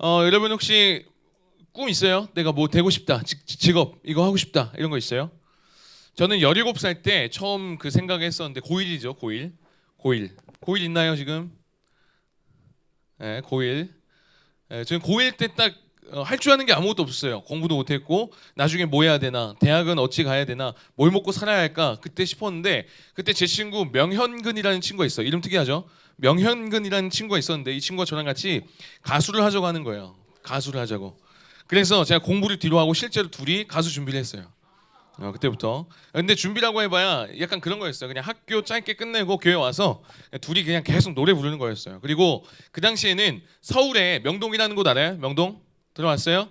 여러분 혹시 꿈 있어요? 내가 뭐 되고 싶다, 직업 이거 하고 싶다 이런 거 있어요? 저는 17살 때 처음 그 생각했었는데 고1이죠, 고1. 고1 있나요 지금? 네, 고1. 네, 저는 고1 때 딱 할 줄 아는 게 아무것도 없었어요. 공부도 못했고 나중에 뭐 해야 되나, 대학은 어찌 가야 되나, 뭘 먹고 살아야 할까 그때 싶었는데 그때 제 친구 명현근이라는 친구가 있어요. 이름 특이하죠? 명현근이라는 친구가 있었는데 이 친구가 저랑 같이 가수를 하자고 하는 거예요. 가수를 하자고. 그래서 제가 공부를 뒤로 하고 실제로 둘이 가수 준비를 했어요. 그때부터. 근데 준비라고 해봐야 약간 그런 거였어요. 그냥 학교 짧게 끝내고 교회 와서 둘이 그냥 계속 노래 부르는 거였어요. 그리고 그 당시에는 서울에 명동이라는 곳 알아요? 명동? 들어왔어요?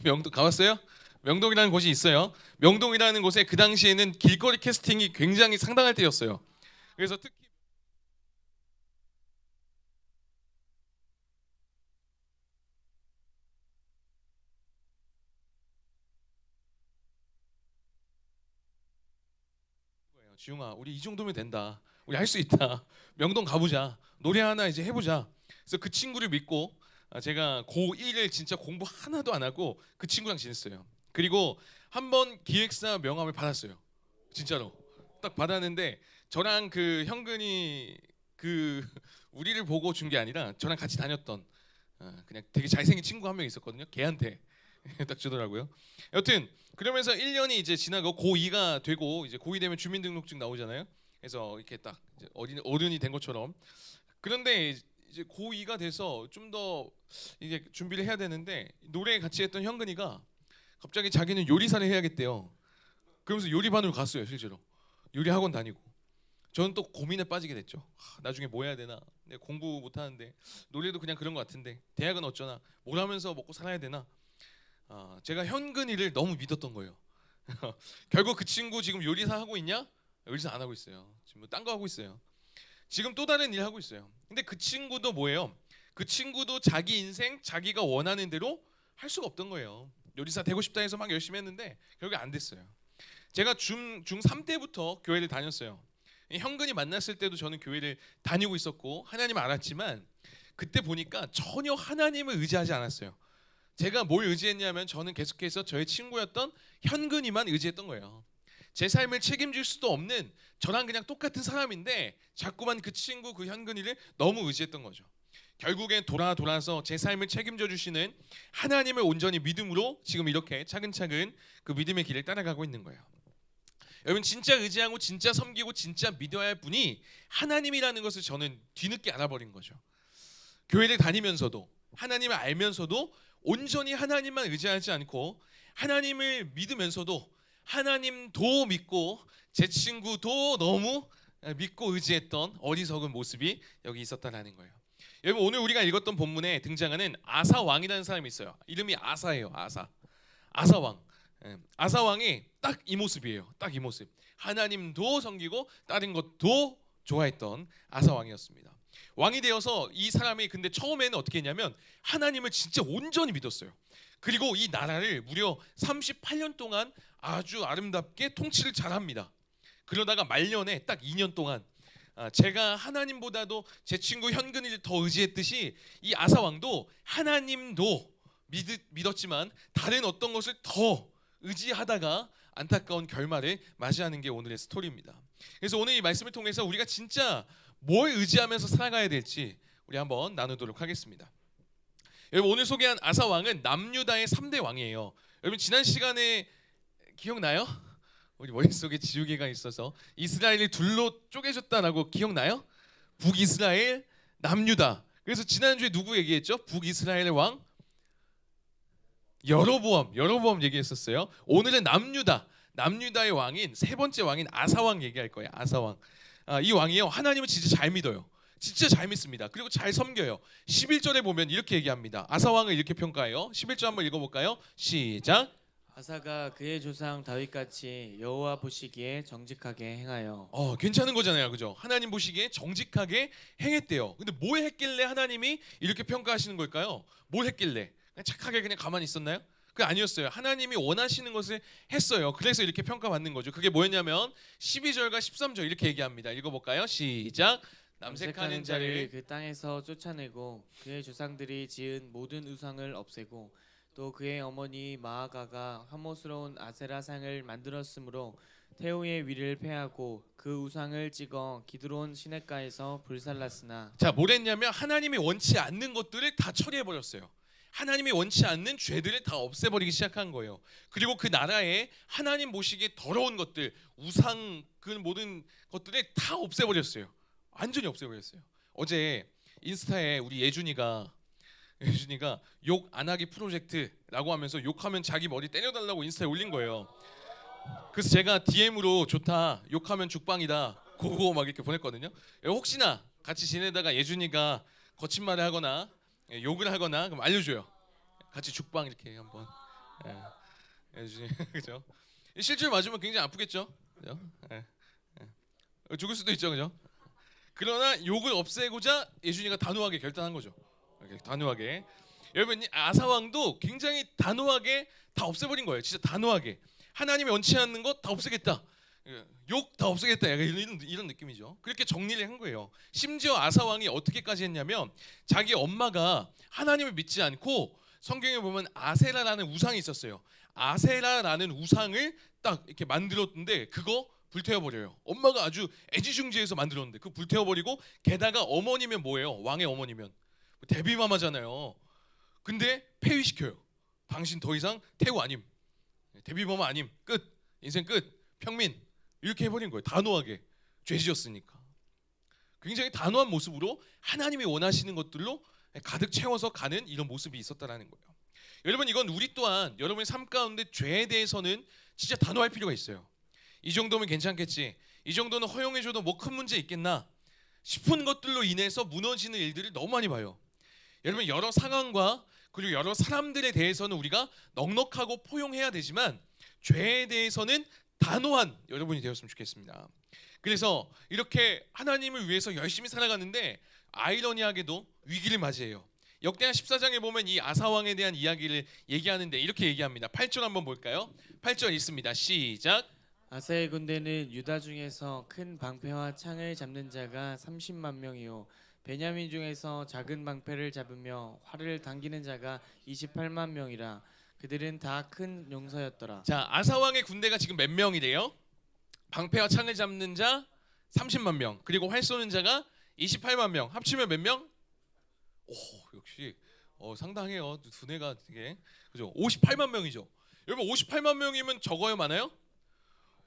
명동 가봤어요? 명동이라는 곳이 있어요. 명동이라는 곳에 그 당시에는 길거리 캐스팅이 굉장히 상당할 때였어요. 그래서 특히 지웅아, 우리 이 정도면 된다. 우리 할 수 있다. 명동 가보자. 노래 하나 이제 해보자. 그래서 그 친구를 믿고 제가 고1을 진짜 공부 하나도 안 하고 그 친구랑 지냈어요. 그리고 한 번 기획사 명함을 받았어요. 진짜로. 딱 받았는데 저랑 그 현근이 그 우리를 보고 준 게 아니라 저랑 같이 다녔던 그냥 되게 잘생긴 친구 한 명 있었거든요. 걔한테 딱 주더라고요. 여튼 그러면서 1년이 이제 지나고 고2가 되고 이제 고2 되면 주민등록증 나오잖아요. 그래서 이렇게 딱 이제 어른이 된 것처럼. 그런데 이제 고2가 돼서 좀 더 이제 준비를 해야 되는데 노래 같이 했던 현근이가 갑자기 자기는 요리사를 해야겠대요. 그러면서 요리반으로 갔어요, 실제로. 요리 학원 다니고. 저는 또 고민에 빠지게 됐죠. 나중에 뭐 해야 되나? 내가 공부 못 하는데 노래도 그냥 그런 것 같은데 대학은 어쩌나? 뭘 하면서 먹고 살아야 되나? 제가 현근이를 너무 믿었던 거예요. 결국 그 친구 지금 요리사 하고 있냐? 요리사 안 하고 있어요. 지금 딴 거 하고 있어요. 지금 또 다른 일 하고 있어요. 근데 그 친구도 뭐예요? 그 친구도 자기 인생 자기가 원하는 대로 할 수가 없던 거예요. 요리사 되고 싶다 해서 막 열심히 했는데 결국 안 됐어요. 제가 중3 때부터 교회를 다녔어요. 현근이 만났을 때도 저는 교회를 다니고 있었고 하나님을 알았지만 그때 보니까 전혀 하나님을 의지하지 않았어요. 제가 뭘 의지했냐면 저는 계속해서 저의 친구였던 현근이만 의지했던 거예요. 제 삶을 책임질 수도 없는 저랑 그냥 똑같은 사람인데 자꾸만 그 친구 그 현근이를 너무 의지했던 거죠. 결국엔 돌아서 제 삶을 책임져 주시는 하나님을 온전히 믿음으로 지금 이렇게 차근차근 그 믿음의 길을 따라가고 있는 거예요. 여러분 진짜 의지하고 진짜 섬기고 진짜 믿어야 할 분이 하나님이라는 것을 저는 뒤늦게 알아버린 거죠. 교회를 다니면서도 하나님을 알면서도 온전히 하나님만 의지하지 않고 하나님을 믿으면서도 하나님도 믿고 제 친구도 너무 믿고 의지했던 어리석은 모습이 여기 있었다라는 거예요. 여러분 오늘 우리가 읽었던 본문에 등장하는 아사 왕이라는 사람이 있어요. 이름이 아사예요. 아사 왕. 아사 왕이 딱 이 모습이에요. 딱 이 모습. 하나님도 섬기고 다른 것도 좋아했던 아사 왕이었습니다. 왕이 되어서 이 사람이 근데 처음에는 어떻게 했냐면 하나님을 진짜 온전히 믿었어요. 그리고 이 나라를 무려 38년 동안 아주 아름답게 통치를 잘합니다. 그러다가 말년에 딱 2년 동안 제가 하나님보다도 제 친구 현근이를 더 의지했듯이 이 아사 왕도 하나님도 믿었지만 다른 어떤 것을 더 의지하다가 안타까운 결말을 맞이하는 게 오늘의 스토리입니다. 그래서 오늘 이 말씀을 통해서 우리가 진짜 뭘 의지하면서 살아가야 될지 우리 한번 나누도록 하겠습니다. 여러분 오늘 소개한 아사 왕은 남유다의 3대 왕이에요. 여러분 지난 시간에 기억나요? 우리 머릿속에 지우개가 있어서 이스라엘이 둘로 쪼개졌다라고 기억나요? 북이스라엘, 남유다. 그래서 지난주에 누구 얘기했죠? 북이스라엘의 왕 여로보암 얘기했었어요. 오늘은 남유다의 왕인 세 번째 왕인 아사 왕 얘기할 거예요. 아사 왕. 이 왕이요 하나님을 진짜 잘 믿어요. 진짜 잘 믿습니다. 그리고 잘 섬겨요. 11절에 보면 이렇게 얘기합니다. 아사 왕을 이렇게 평가해요. 11절 한번 읽어볼까요? 시작. 아사가 그의 조상 다윗같이 여호와 보시기에 정직하게 행하여. 괜찮은 거잖아요, 그죠? 하나님 보시기에 정직하게 행했대요. 근데 뭘 했길래 하나님이 이렇게 평가하시는 걸까요? 뭘 했길래? 그냥 착하게 그냥 가만히 있었나요? 그게 아니었어요. 하나님이 원하시는 것을 했어요. 그래서 이렇게 평가받는 거죠. 그게 뭐였냐면 12절과 13절 이렇게 얘기합니다. 읽어볼까요? 시작. 남색하는 자를 그 땅에서 쫓아내고 그의 조상들이 지은 모든 우상을 없애고 또 그의 어머니 마아가가 혐오스러운 아세라상을 만들었으므로 태우의 위를 패하고 그 우상을 찍어 기드론 시냇가에서 불살랐으나 자, 뭘 했냐면 하나님이 원치 않는 것들을 다 처리해 버렸어요. 하나님이 원치 않는 죄들을 다 없애버리기 시작한 거예요. 그리고 그 나라에 하나님 보시기에 더러운 것들, 우상 그 모든 것들을 다 없애버렸어요. 완전히 없애버렸어요. 어제 인스타에 우리 예준이가 욕 안 하기 프로젝트라고 하면서 욕하면 자기 머리 때려달라고 인스타에 올린 거예요. 그래서 제가 DM으로 좋다, 욕하면 죽방이다, 고고 막 이렇게 보냈거든요. 혹시나 같이 지내다가 예준이가 거친 말을 하거나 욕을 하거나 그럼 알려줘요. 같이 죽방 이렇게 한번. 예준이 그죠? 실제로 맞으면 굉장히 아프겠죠, 그죠? 죽을 수도 있죠, 그죠? 그러나 욕을 없애고자 예준이가 단호하게 결단한 거죠. 이렇게 단호하게. 여러분, 아사왕도 굉장히 단호하게 다 없애버린 거예요. 진짜 단호하게. 하나님이 원치 않는 것 다 없애겠다. 욕 다 없애겠다. 이런 느낌이죠. 그렇게 정리를 한 거예요. 심지어 아사왕이 어떻게까지 했냐면 자기 엄마가 하나님을 믿지 않고 성경에 보면 아세라라는 우상이 있었어요. 아세라라는 우상을 딱 이렇게 만들었는데 그거 불태워버려요. 엄마가 아주 애지중지해서 만들었는데 그 불태워버리고 게다가 어머니면 뭐예요? 왕의 어머니면 데뷔마마잖아요. 근데 폐위시켜요. 당신 더 이상 태우 아님, 데뷔마마 아님, 끝, 인생 끝, 평민 이렇게 해버린 거예요. 단호하게 죄지었으니까. 굉장히 단호한 모습으로 하나님이 원하시는 것들로 가득 채워서 가는 이런 모습이 있었다라는 거예요. 여러분, 이건 우리 또한 여러분의 삶 가운데 죄에 대해서는 진짜 단호할 필요가 있어요. 이 정도면 괜찮겠지, 이 정도는 허용해줘도 뭐 큰 문제 있겠나 싶은 것들로 인해서 무너지는 일들을 너무 많이 봐요. 여러분, 여러 상황과 그리고 여러 사람들에 대해서는 우리가 넉넉하고 포용해야 되지만 죄에 대해서는 단호한 여러분이 되었으면 좋겠습니다. 그래서 이렇게 하나님을 위해서 열심히 살아가는데 아이러니하게도 위기를 맞이해요. 역대하 14장에 보면 이 아사왕에 대한 이야기를 얘기하는데 이렇게 얘기합니다. 8절 한번 볼까요? 8절 있습니다. 시작. 아사의 군대는 유다 중에서 큰 방패와 창을 잡는 자가 30만 명이요 베냐민 중에서 작은 방패를 잡으며 활을 당기는 자가 28만 명이라. 그들은 다 큰 용사였더라. 자, 아사왕의 군대가 지금 몇 명이래요? 방패와 창을 잡는 자 30만 명, 그리고 활 쏘는 자가 28만 명. 합치면 몇 명? 오, 역시 상당해요. 두뇌가 되게, 그죠? 58만 명이죠. 여러분, 58만 명이면 적어요, 많아요?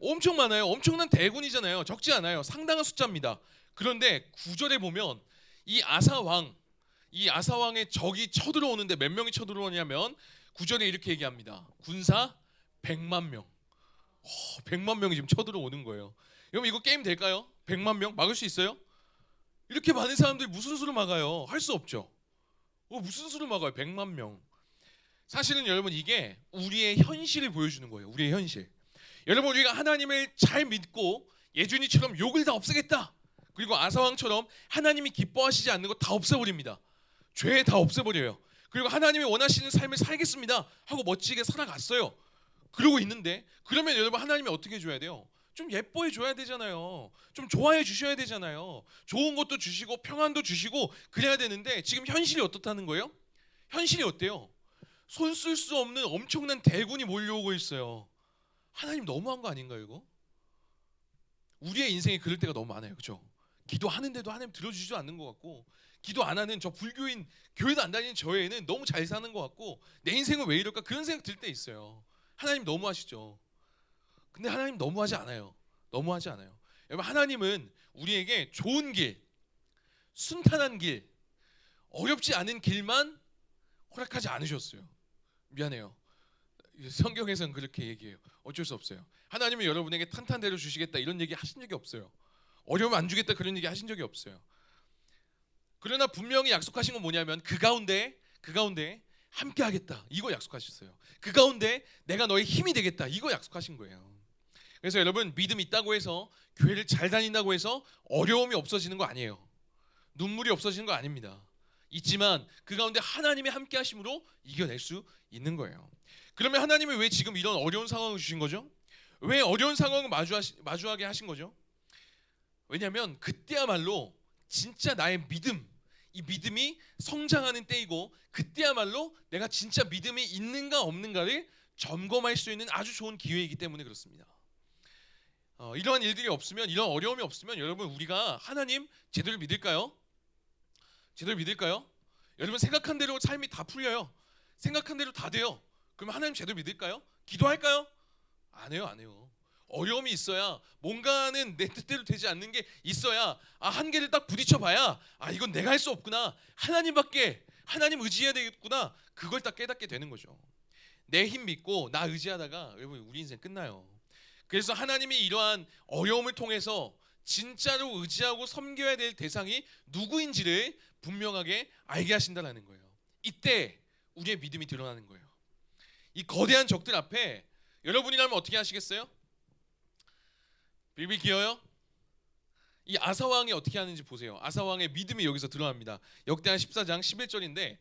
엄청 많아요. 엄청난 대군이잖아요. 적지 않아요. 상당한 숫자입니다. 그런데 9절에 보면 이 아사왕의 적이 쳐들어오는데 몇 명이 쳐들어오냐면 9절에 이렇게 얘기합니다. 군사 100만 명. 100만 명이 지금 쳐들어오는 거예요. 여러분, 이거 게임 될까요? 100만 명 막을 수 있어요? 이렇게 많은 사람들이 무슨 수를 막아요? 할 수 없죠. 무슨 수를 막아요? 100만 명. 사실은 여러분, 이게 우리의 현실을 보여주는 거예요. 우리의 현실. 여러분, 우리가 하나님을 잘 믿고 예준이처럼 욕을 다 없애겠다, 그리고 아사왕처럼 하나님이 기뻐하시지 않는 거 다 없애버립니다. 죄 다 없애버려요. 그리고 하나님이 원하시는 삶을 살겠습니다 하고 멋지게 살아갔어요. 그러고 있는데, 그러면 여러분, 하나님이 어떻게 해줘야 돼요? 좀 예뻐해 줘야 되잖아요. 좀 좋아해 주셔야 되잖아요. 좋은 것도 주시고 평안도 주시고 그래야 되는데 지금 현실이 어떻다는 거예요? 현실이 어때요? 손 쓸 수 없는 엄청난 대군이 몰려오고 있어요. 하나님 너무한 거 아닌가요, 이거? 우리의 인생에 그럴 때가 너무 많아요, 그렇죠? 기도하는데도 하나님 들어주지도 않는 것 같고, 기도 안 하는 저 불교인, 교회도 안 다니는 저 애는 너무 잘 사는 것 같고, 내 인생은 왜 이럴까, 그런 생각 들 때 있어요. 하나님 너무하시죠. 근데 하나님 너무하지 않아요. 너무하지 않아요. 여러분, 하나님은 우리에게 좋은 길, 순탄한 길, 어렵지 않은 길만 허락하지 않으셨어요. 미안해요. 성경에서는 그렇게 얘기해요. 어쩔 수 없어요. 하나님은 여러분에게 탄탄대로 주시겠다 이런 얘기 하신 적이 없어요. 어려움 안 주겠다 그런 얘기 하신 적이 없어요. 그러나 분명히 약속하신 건 뭐냐면 그 가운데 함께 하겠다, 이거 약속하셨어요. 그 가운데 내가 너의 힘이 되겠다, 이거 약속하신 거예요. 그래서 여러분, 믿음 있다고 해서, 교회를 잘 다닌다고 해서 어려움이 없어지는 거 아니에요. 눈물이 없어지는 거 아닙니다. 있지만 그 가운데 하나님의 함께 하심으로 이겨낼 수 있는 거예요. 그러면 하나님이 왜 지금 이런 어려운 상황을 주신 거죠? 왜 어려운 상황을 마주하게 하신 거죠? 왜냐하면 그때야말로 진짜 나의 믿음, 이 믿음이 성장하는 때이고 그때야말로 내가 진짜 믿음이 있는가 없는가를 점검할 수 있는 아주 좋은 기회이기 때문에 그렇습니다. 이러한 일들이 없으면, 이런 어려움이 없으면 여러분 우리가 하나님 제대로 믿을까요? 제대로 믿을까요? 여러분 생각한 대로 삶이 다 풀려요. 생각한 대로 다 돼요. 그러면 하나님 제대로 믿을까요? 기도할까요? 안 해요, 안 해요. 어려움이 있어야, 뭔가는 내 뜻대로 되지 않는 게 있어야, 한계를 딱 부딪혀봐야 이건 내가 할 수 없구나, 하나님 의지해야 되겠구나, 그걸 딱 깨닫게 되는 거죠. 내 힘 믿고 나 의지하다가 여러분 우리 인생 끝나요. 그래서 하나님이 이러한 어려움을 통해서 진짜로 의지하고 섬겨야 될 대상이 누구인지를 분명하게 알게 하신다는 거예요. 이때 우리의 믿음이 드러나는 거예요. 이 거대한 적들 앞에 여러분이라면 어떻게 하시겠어요? 빌빌 기어요? 이 아사왕이 어떻게 하는지 보세요. 아사왕의 믿음이 여기서 드러납니다. 역대하 14장 11절인데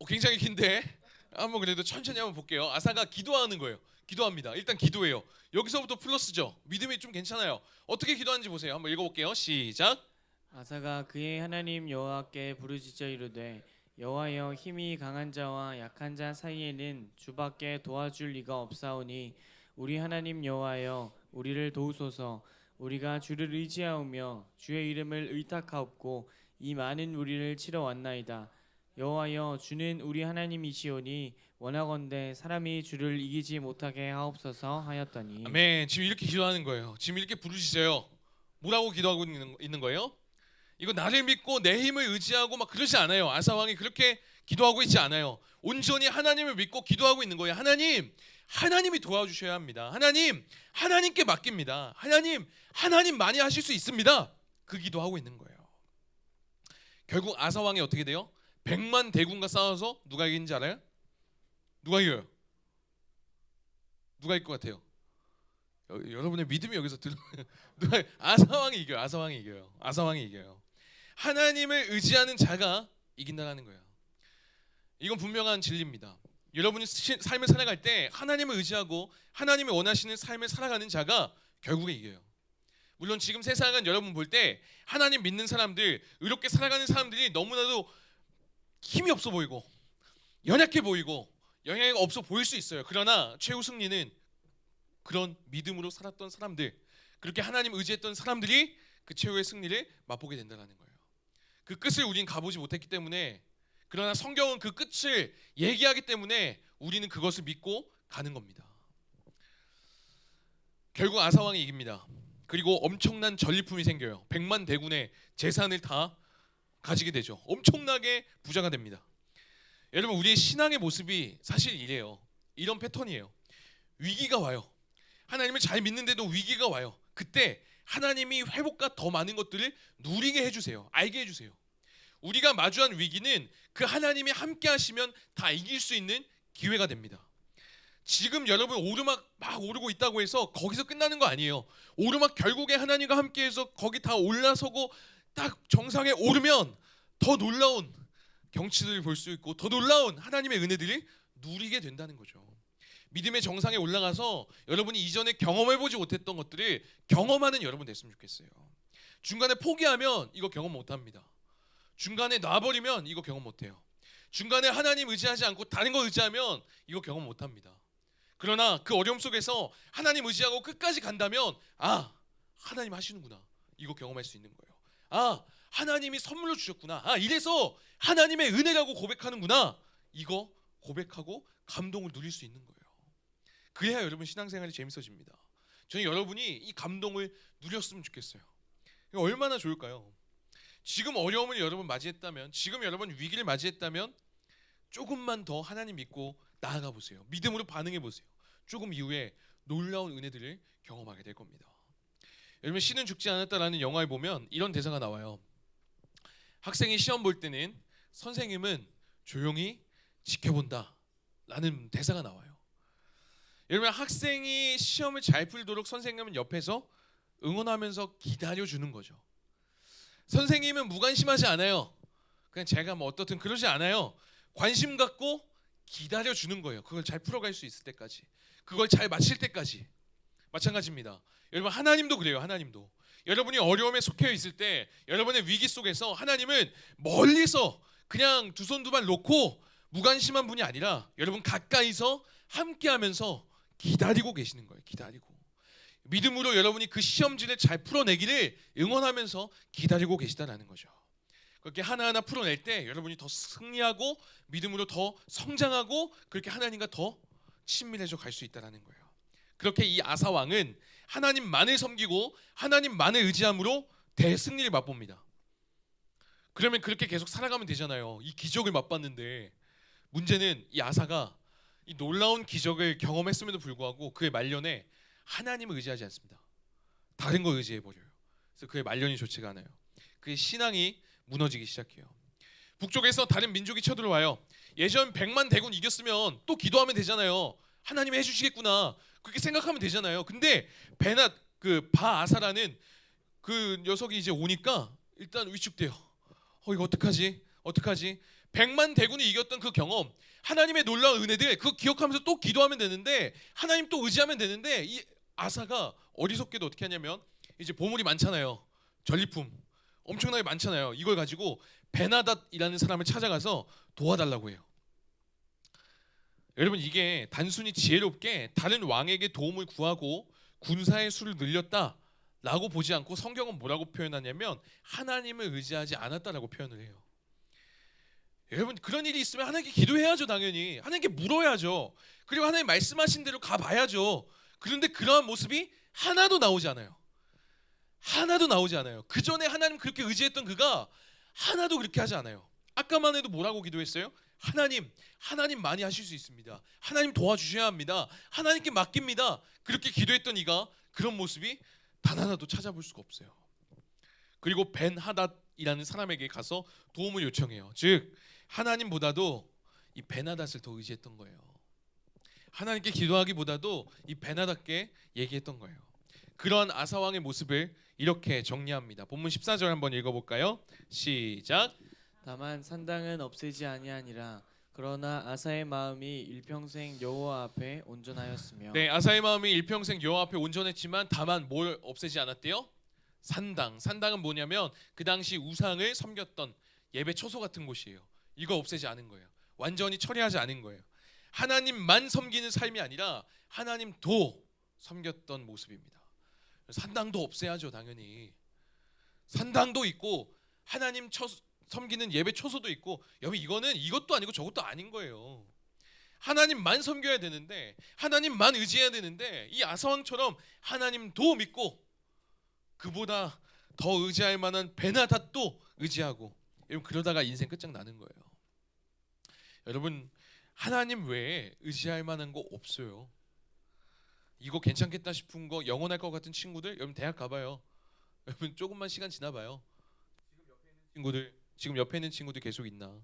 굉장히 긴데 한번 그래도 천천히 한번 볼게요. 아사가 기도하는 거예요. 기도합니다. 일단 기도해요. 여기서부터 플러스죠. 믿음이 좀 괜찮아요. 어떻게 기도하는지 보세요. 한번 읽어볼게요. 시작. 아사가 그의 하나님 여호와께 부르짖어 이르되 여호와여, 힘이 강한 자와 약한 자 사이에는 주밖에 도와줄 리가 없사오니 우리 하나님 여호와여, 우리를 도우소서. 우리가 주를 의지하오며 주의 이름을 의탁하옵고 이 많은 우리를 치러 왔나이다. 여호와여, 주는 우리 하나님이시오니 원하건대 사람이 주를 이기지 못하게 하옵소서 하였더니. 아멘. 지금 이렇게 기도하는 거예요. 지금 이렇게 부르짖어요. 뭐라고 기도하고 있는 거예요? 이거 나를 믿고 내 힘을 의지하고 막 그러지 않아요. 아사왕이 그렇게 기도하고 있지 않아요. 온전히 하나님을 믿고 기도하고 있는 거예요. 하나님이 도와주셔야 합니다. 하나님께 맡깁니다. 하나님 많이 하실 수 있습니다. 그 기도하고 있는 거예요. 결국 아사왕이 어떻게 돼요? 100만 대군과 싸워서 누가 이긴지 알아요? 누가 이겨요? 누가 이길 것 같아요? 여러분의 믿음이 여기서 아사왕이 이겨요. 아사왕이 이겨요. 하나님을 의지하는 자가 이긴다는 거예요. 이건 분명한 진리입니다. 여러분이 삶을 살아갈 때 하나님을 의지하고 하나님이 원하시는 삶을 살아가는 자가 결국에 이겨요. 물론 지금 세상은 여러분 볼 때 하나님 믿는 사람들, 의롭게 살아가는 사람들이 너무나도 힘이 없어 보이고 연약해 보이고 영향이 없어 보일 수 있어요. 그러나 최후 승리는 그런 믿음으로 살았던 사람들, 그렇게 하나님 의지했던 사람들이 그 최후의 승리를 맛보게 된다는 거예요. 그 끝을 우리는 가보지 못했기 때문에, 그러나 성경은 그 끝을 얘기하기 때문에 우리는 그것을 믿고 가는 겁니다. 결국 아사왕이 이깁니다. 그리고 엄청난 전리품이 생겨요. 100만 대군의 재산을 다 가지게 되죠. 엄청나게 부자가 됩니다. 여러분, 우리의 신앙의 모습이 사실 이래요. 이런 패턴이에요. 위기가 와요. 하나님을 잘 믿는데도 위기가 와요. 그때 하나님이 회복과 더 많은 것들을 누리게 해주세요. 알게 해주세요. 우리가 마주한 위기는 그 하나님이 함께 하시면 다 이길 수 있는 기회가 됩니다. 지금 여러분 오르막 막 오르고 있다고 해서 거기서 끝나는 거 아니에요. 오르막 결국에 하나님과 함께해서 거기 다 올라서고 딱 정상에 오르면 더 놀라운 경치들을 볼 수 있고 더 놀라운 하나님의 은혜들을 누리게 된다는 거죠. 믿음의 정상에 올라가서 여러분이 이전에 경험해보지 못했던 것들을 경험하는 여러분 됐으면 좋겠어요. 중간에 포기하면 이거 경험 못합니다. 중간에 놔버리면 이거 경험 못해요. 중간에 하나님 의지하지 않고 다른 거 의지하면 이거 경험 못합니다. 그러나 그 어려움 속에서 하나님 의지하고 끝까지 간다면 하나님 하시는구나, 이거 경험할 수 있는 거예요. 하나님이 선물로 주셨구나, 이래서 하나님의 은혜라고 고백하는구나, 이거 고백하고 감동을 누릴 수 있는 거예요. 그래야 여러분 신앙생활이 재밌어집니다. 저는 여러분이 이 감동을 누렸으면 좋겠어요. 얼마나 좋을까요? 지금 어려움을 여러분 맞이했다면, 지금 여러분 위기를 맞이했다면 조금만 더 하나님 믿고 나아가 보세요. 믿음으로 반응해 보세요. 조금 이후에 놀라운 은혜들을 경험하게 될 겁니다. 여러분, 신은 죽지 않았다라는 영화에 보면 이런 대사가 나와요. 학생이 시험 볼 때는 선생님은 조용히 지켜본다 라는 대사가 나와요. 여러분, 학생이 시험을 잘 풀도록 선생님은 옆에서 응원하면서 기다려주는 거죠. 선생님은 무관심하지 않아요. 그냥 제가 뭐 어떻든 그러지 않아요. 관심 갖고 기다려주는 거예요. 그걸 잘 풀어갈 수 있을 때까지, 그걸 잘 마칠 때까지. 마찬가지입니다. 여러분, 하나님도 그래요. 하나님도 여러분이 어려움에 속해 있을 때, 여러분의 위기 속에서 하나님은 멀리서 그냥 두 손 두 발 놓고 무관심한 분이 아니라 여러분 가까이서 함께하면서 기다리고 계시는 거예요. 기다리고 믿음으로 여러분이 그 시험지를 잘 풀어내기를 응원하면서 기다리고 계시다라는 거죠. 그렇게 하나하나 풀어낼 때 여러분이 더 승리하고 믿음으로 더 성장하고 그렇게 하나님과 더 친밀해져 갈 수 있다라는 거예요. 그렇게 이 아사 왕은 하나님만을 섬기고 하나님만을 의지함으로 대승리를 맛봅니다. 그러면 그렇게 계속 살아가면 되잖아요. 이 기적을 맛봤는데 문제는 이 아사가 이 놀라운 기적을 경험했음에도 불구하고 그의 말년에 하나님을 의지하지 않습니다. 다른 걸 의지해 버려요. 그래서 그의 말년이 좋지가 않아요. 그의 신앙이 무너지기 시작해요. 북쪽에서 다른 민족이 쳐들어와요. 예전 100만 대군 이겼으면 또 기도하면 되잖아요. 하나님이 해주시겠구나 그렇게 생각하면 되잖아요. 근데 베낫 그 바아사라는 그 녀석이 이제 오니까 일단 위축돼요. 이거 어떡하지? 어떡하지? 100만 대군이 이겼던 그 경험, 하나님의 놀라운 은혜들 그거 기억하면서 또 기도하면 되는데 하나님 또 의지하면 되는데 이 아사가 어리석게도 어떻게 하냐면 이제 보물이 많잖아요. 전리품 엄청나게 많잖아요. 이걸 가지고 베나닷이라는 사람을 찾아가서 도와달라고 해요. 여러분 이게 단순히 지혜롭게 다른 왕에게 도움을 구하고 군사의 수를 늘렸다라고 보지 않고 성경은 뭐라고 표현하냐면 하나님을 의지하지 않았다라고 표현을 해요. 여러분 그런 일이 있으면 하나님께 기도해야죠. 당연히 하나님께 물어야죠. 그리고 하나님 말씀하신 대로 가봐야죠. 그런데 그러한 모습이 하나도 나오지 않아요. 하나도 나오지 않아요. 그 전에 하나님 그렇게 의지했던 그가 하나도 그렇게 하지 않아요. 아까만 해도 뭐라고 기도했어요? 하나님 많이 하실 수 있습니다. 하나님 도와주셔야 합니다. 하나님께 맡깁니다. 그렇게 기도했던 이가 그런 모습이 단 하나도 찾아볼 수가 없어요. 그리고 벤하닷이라는 사람에게 가서 도움을 요청해요. 즉 하나님보다도 이 벤하닷을 더 의지했던 거예요. 하나님께 기도하기보다도 이 벤하닷께 얘기했던 거예요. 그러한 아사 왕의 모습을 이렇게 정리합니다. 본문 14절 한번 읽어볼까요? 시작. 다만 산당은 없애지 아니하니라. 그러나 아사의 마음이 일평생 여호와 앞에 온전하였으며. 네, 아사의 마음이 일평생 여호와 앞에 온전했지만 다만 뭘 없애지 않았대요? 산당은 뭐냐면 그 당시 우상을 섬겼던 예배 처소 같은 곳이에요. 이거 없애지 않은 거예요. 완전히 처리하지 않은 거예요. 하나님만 섬기는 삶이 아니라 하나님도 섬겼던 모습입니다. 산당도 없애야죠. 당연히 산당도 있고 하나님 섬기는 예배 초소도 있고 여러분 이거는 이것도 아니고 저것도 아닌 거예요. 하나님만 섬겨야 되는데 하나님만 의지해야 되는데 이 아사왕처럼 하나님도 믿고 그보다 더 의지할 만한 베나닷도 의지하고 여러분 그러다가 인생 끝장나는 거예요. 여러분 하나님 외에 의지할 만한 거 없어요. 이거 괜찮겠다 싶은 거 영원할 것 같은 친구들 여러분 대학 가봐요. 여러분 조금만 시간 지나봐요. 지금 옆에 있는 친구들 계속 있나?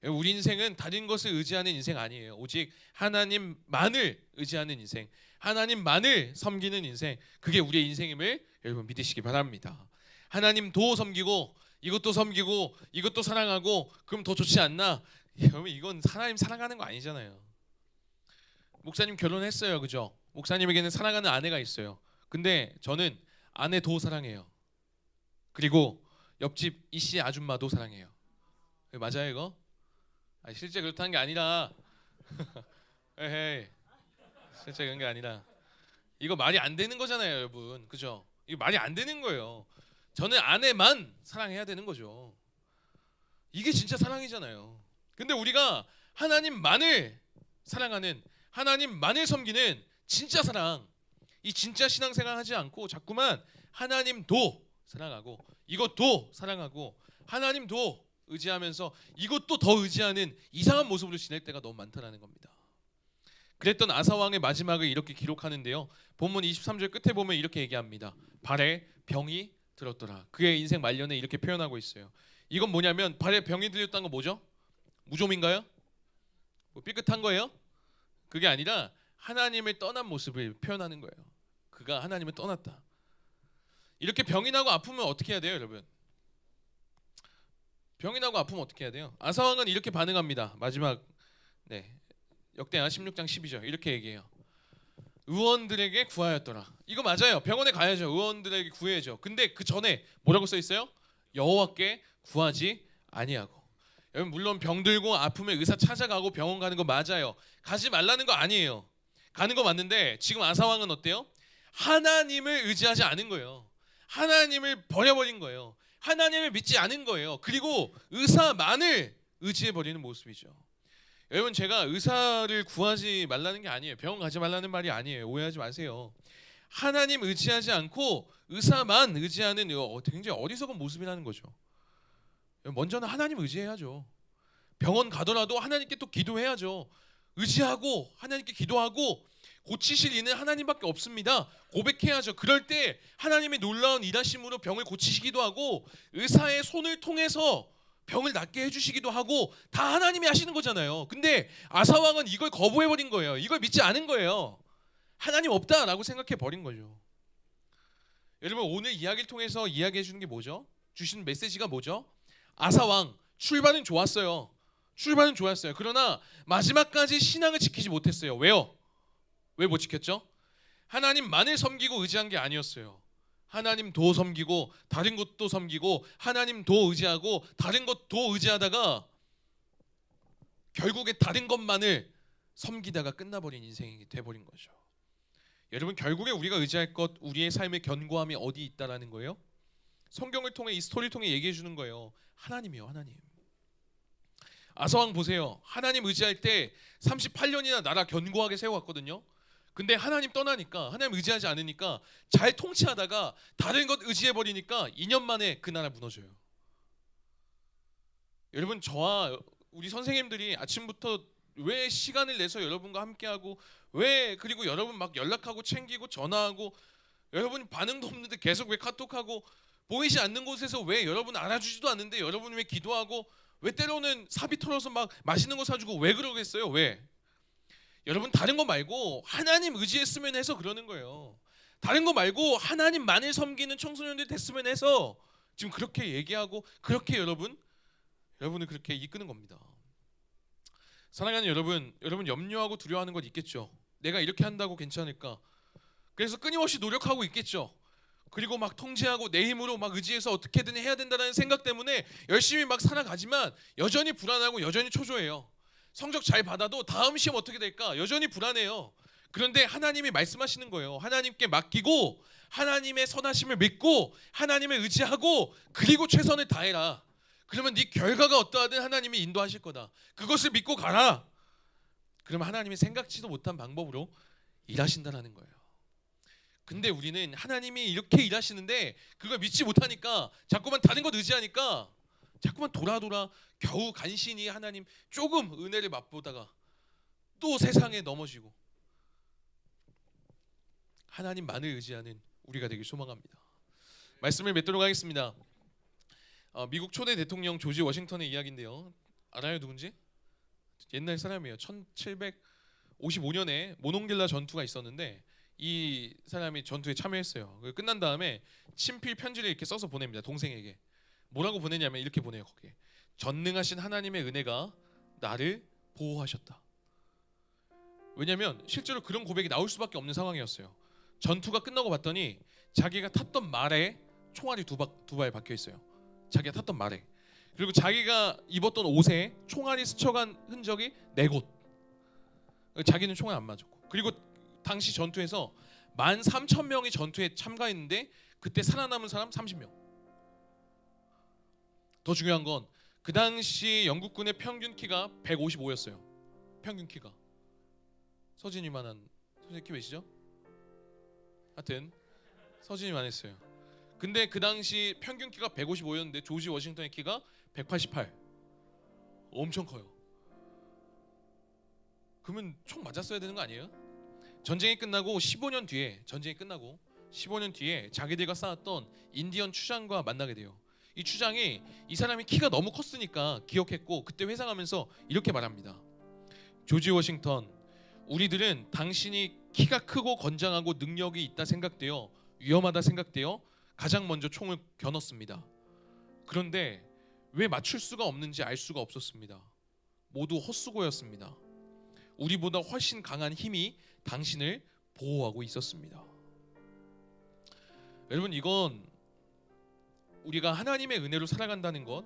우리 인생은 다른 것을 의지하는 인생 아니에요. 오직 하나님만을 의지하는 인생, 하나님만을 섬기는 인생, 그게 우리의 인생임을 여러분 믿으시기 바랍니다. 하나님도 섬기고 이것도 섬기고 이것도 사랑하고 그럼 더 좋지 않나? 여러분 이건 하나님 사랑하는 거 아니잖아요. 목사님 결혼했어요, 그죠? 목사님에게는 사랑하는 아내가 있어요. 근데 저는 아내도 사랑해요. 그리고 옆집 이씨 아줌마도 사랑해요. 맞아요 이거? 실제 그렇다는 게 아니라 에헤이 실제 그런 게 아니라 이거 말이 안 되는 거잖아요 여러분. 그죠? 이거 말이 안 되는 거예요. 저는 아내만 사랑해야 되는 거죠. 이게 진짜 사랑이잖아요. 근데 우리가 하나님만을 사랑하는 하나님만을 섬기는 진짜 사랑, 이 진짜 신앙생활 하지 않고 자꾸만 하나님도 사랑하고 이것도 사랑하고 하나님도 의지하면서 이것도 더 의지하는 이상한 모습으로 지낼 때가 너무 많다라는 겁니다. 그랬던 아사 왕의 마지막을 이렇게 기록하는데요. 본문 23절 끝에 보면 이렇게 얘기합니다. 발에 병이 들었더라. 그의 인생 말년에 이렇게 표현하고 있어요. 이건 뭐냐면 발에 병이 들었다는 건 뭐죠? 무좀인가요? 뭐 삐끗한 거예요? 그게 아니라 하나님을 떠난 모습을 표현하는 거예요. 그가 하나님을 떠났다. 이렇게 병이 나고 아프면 어떻게 해야 돼요, 여러분? 병이 나고 아프면 어떻게 해야 돼요? 아사왕은 이렇게 반응합니다. 마지막 역대하 16장 12절 이렇게 얘기해요. 의원들에게 구하였더라. 이거 맞아요. 병원에 가야죠. 의원들에게 구해야죠. 근데 그 전에 뭐라고 써 있어요? 여호와께 구하지 아니하고. 여러분 물론 병들고 아프면 의사 찾아가고 병원 가는 거 맞아요. 가지 말라는 거 아니에요. 가는 거 맞는데 지금 아사왕은 어때요? 하나님을 의지하지 않은 거예요. 하나님을 버려버린 거예요. 하나님을 믿지 않은 거예요. 그리고 의사만을 의지해 버리는 모습이죠. 여러분 제가 의사를 구하지 말라는 게 아니에요. 병원 가지 말라는 말이 아니에요. 오해하지 마세요. 하나님 의지하지 않고 의사만 의지하는 굉장히 어리석은 모습이라는 거죠. 먼저는 하나님 의지해야죠. 병원 가더라도 하나님께 또 기도해야죠. 의지하고 하나님께 기도하고 고치실 이는 하나님밖에 없습니다. 고백해야죠. 그럴 때 하나님의 놀라운 일하심으로 병을 고치시기도 하고 의사의 손을 통해서 병을 낫게 해주시기도 하고 다 하나님이 하시는 거잖아요. 근데 아사왕은 이걸 거부해버린 거예요. 이걸 믿지 않은 거예요. 하나님 없다라고 생각해 버린 거죠. 여러분 오늘 이야기를 통해서 이야기해 주는 게 뭐죠? 주신 메시지가 뭐죠? 아사왕 출발은 좋았어요. 출발은 좋았어요. 그러나 마지막까지 신앙을 지키지 못했어요. 왜요? 왜 못 지켰죠? 하나님만을 섬기고 의지한 게 아니었어요. 하나님도 섬기고 다른 것도 섬기고 하나님도 의지하고 다른 것도 의지하다가 결국에 다른 것만을 섬기다가 끝나버린 인생이 돼버린 거죠. 여러분 결국에 우리가 의지할 것, 우리의 삶의 견고함이 어디 있다라는 거예요? 성경을 통해 이 스토리를 통해 얘기해 주는 거예요. 하나님이요, 하나님. 아사왕 보세요. 하나님 의지할 때 38년이나 나라 견고하게 세워왔거든요. 근데 하나님 떠나니까, 하나님 의지하지 않으니까 잘 통치하다가 다른 것 의지해 버리니까 2년 만에 그 나라 무너져요. 여러분 저와 우리 선생님들이 아침부터 왜 시간을 내서 여러분과 함께하고 왜 그리고 여러분 막 연락하고 챙기고 전화하고 여러분 반응도 없는데 계속 왜 카톡하고 보이지 않는 곳에서 왜 여러분 알아주지도 않는데 여러분 왜 기도하고 왜 때로는 사비 털어서 막 맛있는 거 사주고 왜 그러겠어요? 왜? 여러분 다른 거 말고 하나님 의지했으면 해서 그러는 거예요. 다른 거 말고 하나님만을 섬기는 청소년들 됐으면 해서 지금 그렇게 얘기하고 그렇게 여러분을 그렇게 이끄는 겁니다. 사랑하는 여러분, 여러분 염려하고 두려워하는 것 있겠죠. 내가 이렇게 한다고 괜찮을까? 그래서 끊임없이 노력하고 있겠죠. 그리고 막 통제하고 내 힘으로 막 의지해서 어떻게든 해야 된다는 생각 때문에 열심히 막 살아가지만 여전히 불안하고 여전히 초조해요. 성적 잘 받아도 다음 시험 어떻게 될까? 여전히 불안해요. 그런데 하나님이 말씀하시는 거예요. 하나님께 맡기고 하나님의 선하심을 믿고 하나님을 의지하고 그리고 최선을 다해라. 그러면 네 결과가 어떠하든 하나님이 인도하실 거다. 그것을 믿고 가라. 그러면 하나님이 생각지도 못한 방법으로 일하신다라는 거예요. 근데 우리는 하나님이 이렇게 일하시는데 그걸 믿지 못하니까 자꾸만 다른 것 의지하니까 자꾸만 돌아 겨우 간신히 하나님 조금 은혜를 맛보다가 또 세상에 넘어지고 하나님만을 의지하는 우리가 되길 소망합니다. 말씀을 맺도록 하겠습니다. 미국 초대 대통령 조지 워싱턴의 이야기인데요. 알아요 누군지? 옛날 사람이에요. 1755년에 모농길라 전투가 있었는데 이 사람이 전투에 참여했어요. 끝난 다음에 친필 편지를 이렇게 써서 보냅니다. 동생에게. 뭐라고 보내냐면 이렇게 보내요. 거기에. 전능하신 하나님의 은혜가 나를 보호하셨다. 왜냐하면 실제로 그런 고백이 나올 수밖에 없는 상황이었어요. 전투가 끝나고 봤더니 자기가 탔던 말에 총알이 두 발 박혀 있어요. 자기가 탔던 말에. 그리고 자기가 입었던 옷에 총알이 스쳐간 흔적이 4곳. 자기는 총알 안 맞았고. 그리고 당시 전투에서 13,000명이 전투에 참가했는데 그때 살아남은 사람 30명. 더 중요한 건 그 당시 영국군의 평균 키가 155였어요. 평균 키가. 서진이만한 선생님 키 몇이죠? 하여튼 서진이만 했어요. 근데 그 당시 평균 키가 155였는데 조지 워싱턴의 키가 188. 엄청 커요. 그러면 총 맞았어야 되는 거 아니에요? 전쟁이 끝나고 15년 뒤에 자기들과 싸웠던 인디언 추장과 만나게 돼요. 이 추장이 이 사람이 키가 너무 컸으니까 기억했고 그때 회상하면서 이렇게 말합니다. 조지 워싱턴, 우리들은 당신이 키가 크고 건장하고 능력이 있다 생각되어 위험하다 생각되어 가장 먼저 총을 겨눴습니다. 그런데 왜 맞출 수가 없는지 알 수가 없었습니다. 모두 헛수고였습니다. 우리보다 훨씬 강한 힘이 당신을 보호하고 있었습니다. 여러분, 이건 우리가 하나님의 은혜로 살아간다는 것,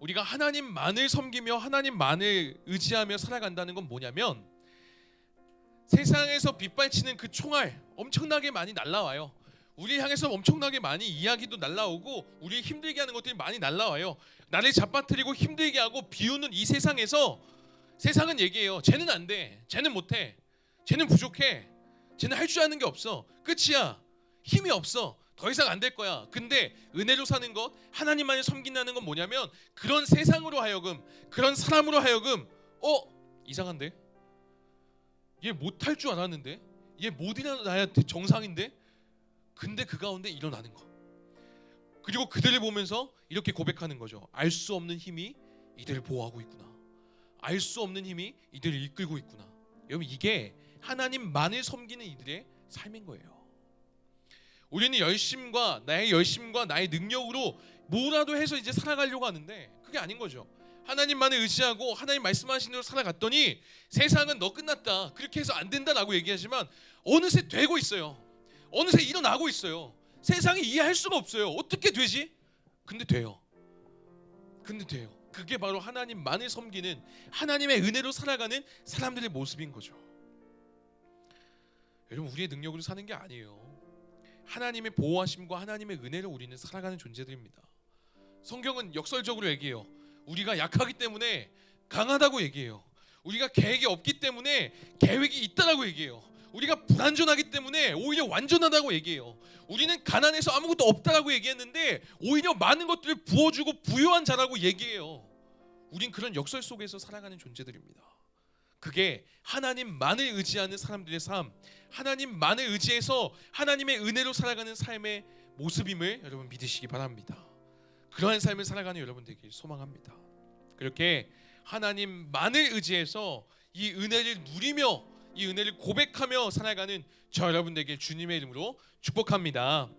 우리가 하나님만을 섬기며 하나님만을 의지하며 살아간다는 건 뭐냐면, 세상에서 빗발치는 그 총알 엄청나게 많이 날라와요. 우리 향해서 엄청나게 많이 이야기도 날라오고 우리 힘들게 하는 것들이 많이 날라와요. 나를 잡아뜨리고 힘들게 하고 비우는 이 세상에서 세상은 얘기해요. 쟤는 안 돼, 쟤는 못해, 쟤는 부족해, 쟤는 할 줄 아는 게 없어, 끝이야, 힘이 없어, 더 이상 안 될 거야. 근데 은혜로 사는 것, 하나님만을 섬긴다는 건 뭐냐면, 그런 세상으로 하여금, 그런 사람으로 하여금 이상한데? 얘 못할 줄 알았는데? 얘 못 일어나야 정상인데? 근데 그 가운데 일어나는 거. 그리고 그들을 보면서 이렇게 고백하는 거죠. 알 수 없는 힘이 이들을 보호하고 있구나. 알 수 없는 힘이 이들을 이끌고 있구나. 여러분, 이게 하나님만을 섬기는 이들의 삶인 거예요. 우리는 나의 열심과 나의 능력으로 뭐라도 해서 이제 살아가려고 하는데 그게 아닌 거죠. 하나님만을 의지하고 하나님 말씀하신 대로 살아갔더니 세상은 너 끝났다, 그렇게 해서 안 된다라고 얘기하지만 어느새 되고 있어요. 어느새 일어나고 있어요. 세상이 이해할 수가 없어요. 어떻게 되지? 근데 돼요. 그게 바로 하나님만을 섬기는, 하나님의 은혜로 살아가는 사람들의 모습인 거죠. 여러분, 우리의 능력으로 사는 게 아니에요. 하나님의 보호하심과 하나님의 은혜로 우리는 살아가는 존재들입니다. 성경은 역설적으로 얘기해요. 우리가 약하기 때문에 강하다고 얘기해요. 우리가 계획이 없기 때문에 계획이 있다라고 얘기해요. 우리가 불완전하기 때문에 오히려 완전하다고 얘기해요. 우리는 가난해서 아무것도 없다라고 얘기했는데 오히려 많은 것들을 부어주고 부유한 자라고 얘기해요. 우린 그런 역설 속에서 살아가는 존재들입니다. 그게 하나님만을 의지하는 사람들의 삶, 하나님만을 의지해서 하나님의 은혜로 살아가는 삶의 모습임을 여러분 믿으시기 바랍니다. 그러한 삶을 살아가는 여러분 되길 소망합니다. 그렇게 하나님만을 의지해서 이 은혜를 누리며 이 은혜를 고백하며 살아가는 저 여러분 되길 주님의 이름으로 축복합니다.